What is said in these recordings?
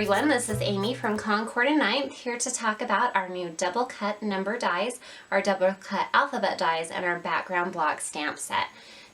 everyone, this is Amy from Concord 9th here to talk about our new double cut number dies, our double cut alphabet dies, and our background block stamp set.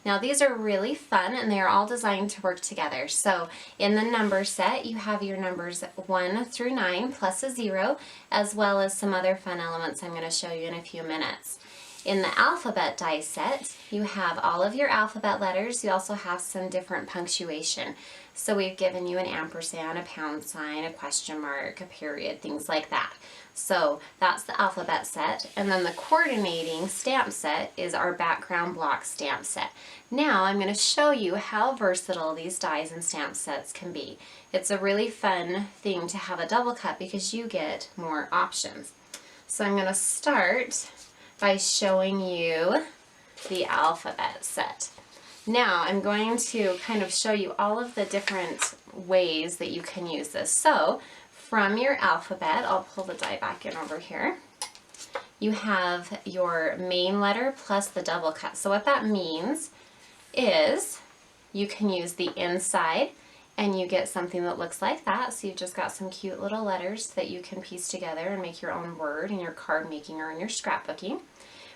Now these are really fun and they are all designed to work together. So in the number set you have your numbers 1 through 9 plus a 0, as well as some other fun elements I'm going to show you in a few minutes. In the alphabet die set, you have all of your alphabet letters. You also have some different punctuation. So we've given you an ampersand, a pound sign, a question mark, a period, things like that. So that's the alphabet set. And then the coordinating stamp set is our background block stamp set. Now I'm going to show you how versatile these dies and stamp sets can be. It's a really fun thing to have a double cut because you get more options. So I'm going to start by showing you the alphabet set. Now I'm going to kind of show you all of the different ways that you can use this. So from your alphabet, I'll pull the die back in over here, you have your main letter plus the double cut. So what that means is you can use the inside and you get something that looks like that. So you've just got some cute little letters that you can piece together and make your own word in your card making or in your scrapbooking.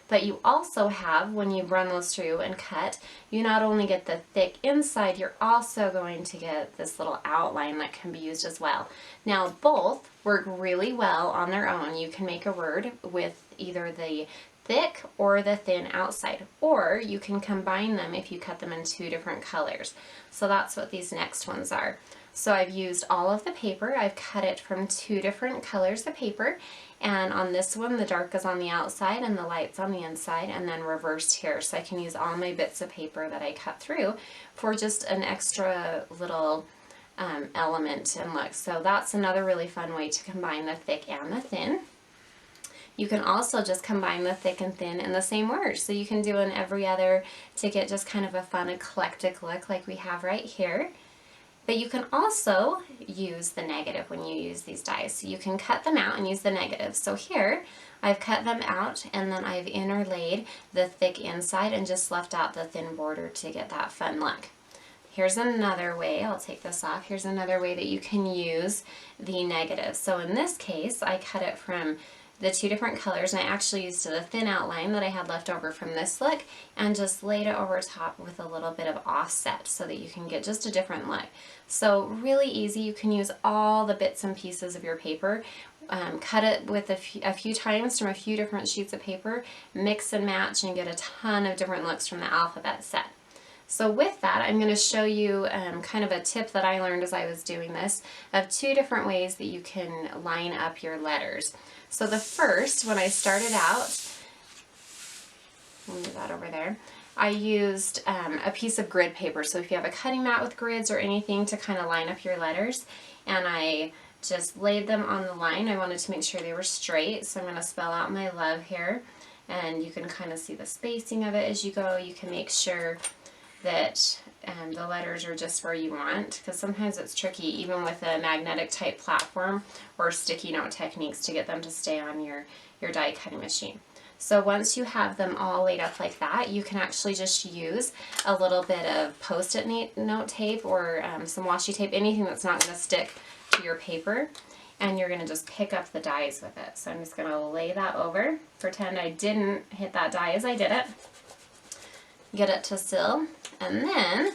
But you also have, when you run those through and cut, you not only get the thick inside, you're also going to get this little outline that can be used as well. Now both work really well on their own. You can make a word with either the thick or the thin outside, or you can combine them if you cut them in two different colors. So that's what these next ones are. So I've used all of the paper. I've cut it from two different colors of paper, and on this one the dark is on the outside and the light's on the inside, and then reversed here. So I can use all my bits of paper that I cut through for just an extra little element and look. So that's another really fun way to combine the thick and the thin. You can also just combine the thick and thin in the same word. So you can do an every other to get just kind of a fun eclectic look like we have right here. But you can also use the negative when you use these dies. So you can cut them out and use the negative. So here I've cut them out and then I've interlaid the thick inside and just left out the thin border to get that fun look. Here's another way, I'll take this off, here's another way that you can use the negative. So in this case I cut it from the two different colors, and I actually used the thin outline that I had left over from this look and just laid it over top with a little bit of offset so that you can get just a different look. So really easy. You can use all the bits and pieces of your paper, cut it with a few times from a few different sheets of paper, mix and match, and get a ton of different looks from the alphabet set. So with that, I'm going to show you kind of a tip that I learned as I was doing this of two different ways that you can line up your letters. So the first, when I started out, I'll move that over there, I used a piece of grid paper. So if you have a cutting mat with grids or anything to kind of line up your letters, and I just laid them on the line. I wanted to make sure they were straight, so I'm going to spell out my love here, and you can kind of see the spacing of it as you go. You can make sure that the letters are just where you want, because sometimes it's tricky even with a magnetic type platform or sticky note techniques to get them to stay on your die cutting machine. So once you have them all laid up like that, you can actually just use a little bit of post-it note tape or some washi tape, anything that's not going to stick to your paper, and you're going to just pick up the dies with it. So I'm just going to lay that over, pretend I didn't hit that die as I did it, get it to seal, and then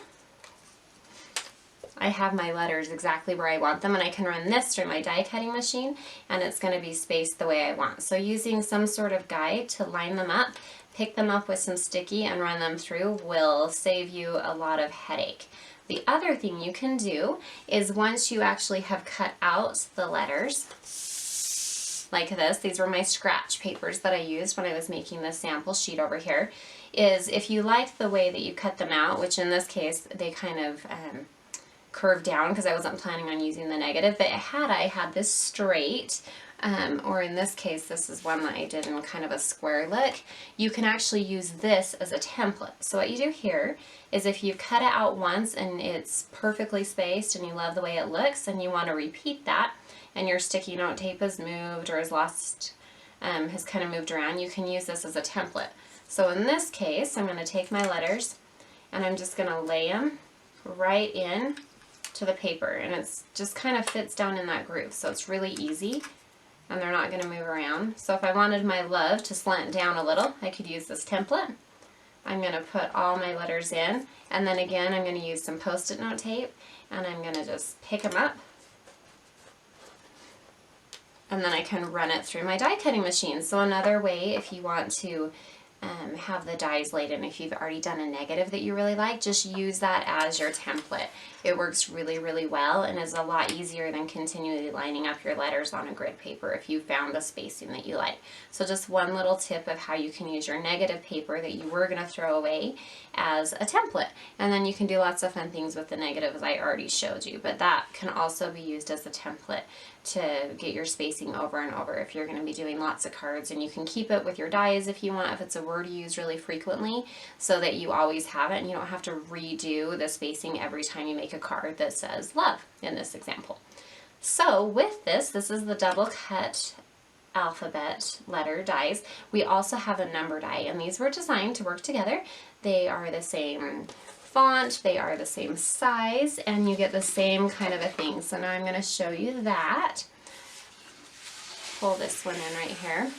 I have my letters exactly where I want them, and I can run this through my die cutting machine and it's going to be spaced the way I want. So using some sort of guide to line them up, pick them up with some sticky and run them through will save you a lot of headache. The other thing you can do is once you actually have cut out the letters like this, these were my scratch papers that I used when I was making this sample sheet over here, is if you like the way that you cut them out, which in this case they kind of curved down because I wasn't planning on using the negative, but had I had this straight, or in this case this is one that I did in kind of a square look, you can actually use this as a template. So what you do here is if you cut it out once and it's perfectly spaced and you love the way it looks and you want to repeat that and your sticky note tape has moved or has lost, has kind of moved around, you can use this as a template. So in this case I'm going to take my letters and I'm just going to lay them right in to the paper, and it's just kind of fits down in that groove, so it's really easy and they're not going to move around. So if I wanted my love to slant down a little, I could use this template. I'm going to put all my letters in, and then again I'm going to use some Post-it note tape, and I'm going to just pick them up, and then I can run it through my die cutting machine. So another way, if you want to have the dies laid in, if you've already done a negative that you really like, just use that as your template. It works really, really well and is a lot easier than continually lining up your letters on a grid paper if you found the spacing that you like. So just one little tip of how you can use your negative paper that you were going to throw away as a template. And then you can do lots of fun things with the negatives I already showed you, but that can also be used as a template to get your spacing over and over if you're going to be doing lots of cards. And you can keep it with your dies if you want, if it's a word you use really frequently, so that you always have it and you don't have to redo the spacing every time you make a card that says love in this example. So with this is the double cut alphabet letter dies. We also have a number die, and these were designed to work together. They are the same font, they are the same size, and you get the same kind of a thing. So now I'm going to show you that. Pull this one in right here.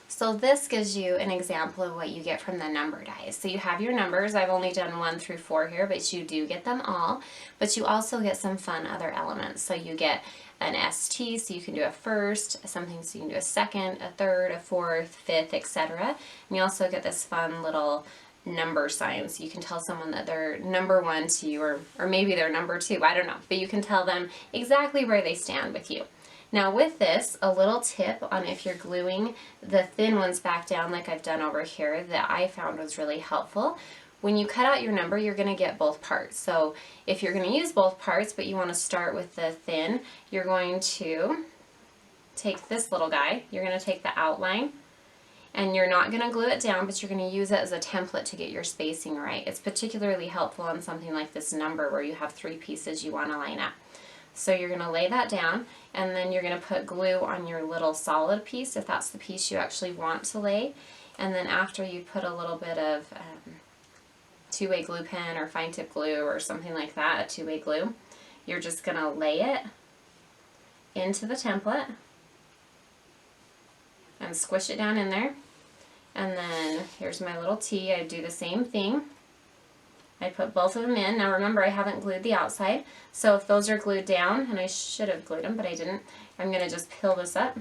So this gives you an example of what you get from the number dies. So you have your numbers. I've only done 1 through 4 here, but you do get them all. But you also get some fun other elements. So you get an ST, so you can do a first, something so you can do a second, a third, a fourth, fifth, etc. And you also get this fun little number sign, so you can tell someone that they're number 1 to you, or maybe they're number 2, I don't know, but you can tell them exactly where they stand with you. Now with this, a little tip on if you're gluing the thin ones back down like I've done over here that I found was really helpful. When you cut out your number, you're going to get both parts. So if you're going to use both parts but you want to start with the thin, you're going to take this little guy, you're going to take the outline, and you're not going to glue it down, but you're going to use it as a template to get your spacing right. It's particularly helpful on something like this number where you have 3 pieces you want to line up. So you're going to lay that down, and then you're going to put glue on your little solid piece if that's the piece you actually want to lay. And then after you put a little bit of 2-way glue pen or fine tip glue or something like that, a 2-way glue, you're just going to lay it into the template and squish it down in there. And then here's my little T. I do the same thing. I put both of them in. Now remember, I haven't glued the outside, so if those are glued down, and I should have glued them but I didn't, I'm going to just peel this up.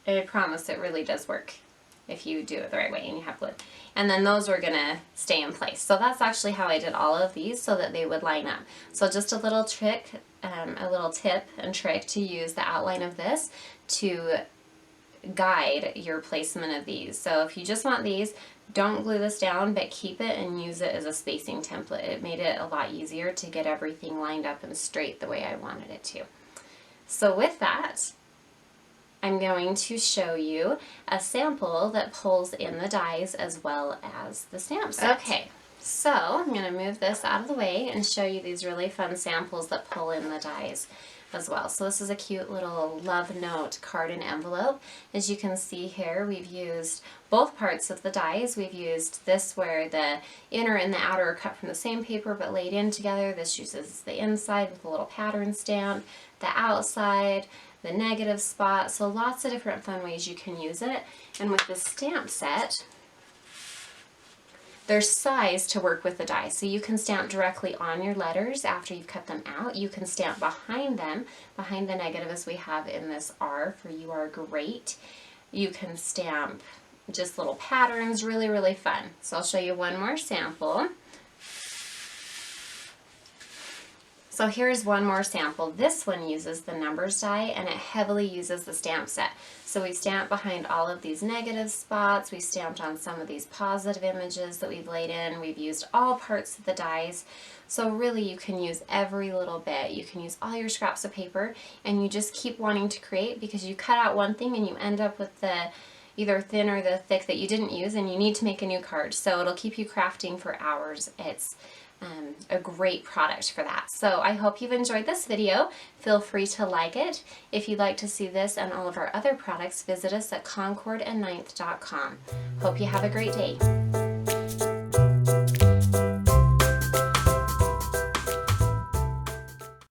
I promise it really does work if you do it the right way and you have glue. And then those are going to stay in place. So that's actually how I did all of these, so that they would line up. So just a little trick, a little tip and trick to use the outline of this to guide your placement of these. So if you just want these, don't glue this down, but keep it and use it as a spacing template. It made it a lot easier to get everything lined up and straight the way I wanted it to. So with that, I'm going to show you a sample that pulls in the dies as well as the stamp set. Okay, so I'm going to move this out of the way and show you these really fun samples that pull in the dies as well. So this is a cute little love note card and envelope. As you can see here, we've used both parts of the dies. We've used this where the inner and the outer are cut from the same paper but laid in together. This uses the inside with a little pattern stamp, the outside, the negative spot, so lots of different fun ways you can use it. And with the stamp set, there's size to work with the die. So you can stamp directly on your letters after you've cut them out. You can stamp behind them, behind the negative as we have in this R for you are great. You can stamp just little patterns, really, really fun. So I'll show you one more sample. So here's one more sample. This one uses the numbers die and it heavily uses the stamp set. So we stamped behind all of these negative spots, we stamped on some of these positive images that we've laid in, we've used all parts of the dies. So really you can use every little bit. You can use all your scraps of paper and you just keep wanting to create because you cut out one thing and you end up with the either thin or the thick that you didn't use and you need to make a new card. So it'll keep you crafting for hours. It's a great product for that. So I hope you've enjoyed this video. Feel free to like it. If you'd like to see this and all of our other products, visit us at Concord9th.com. Hope you have a great day.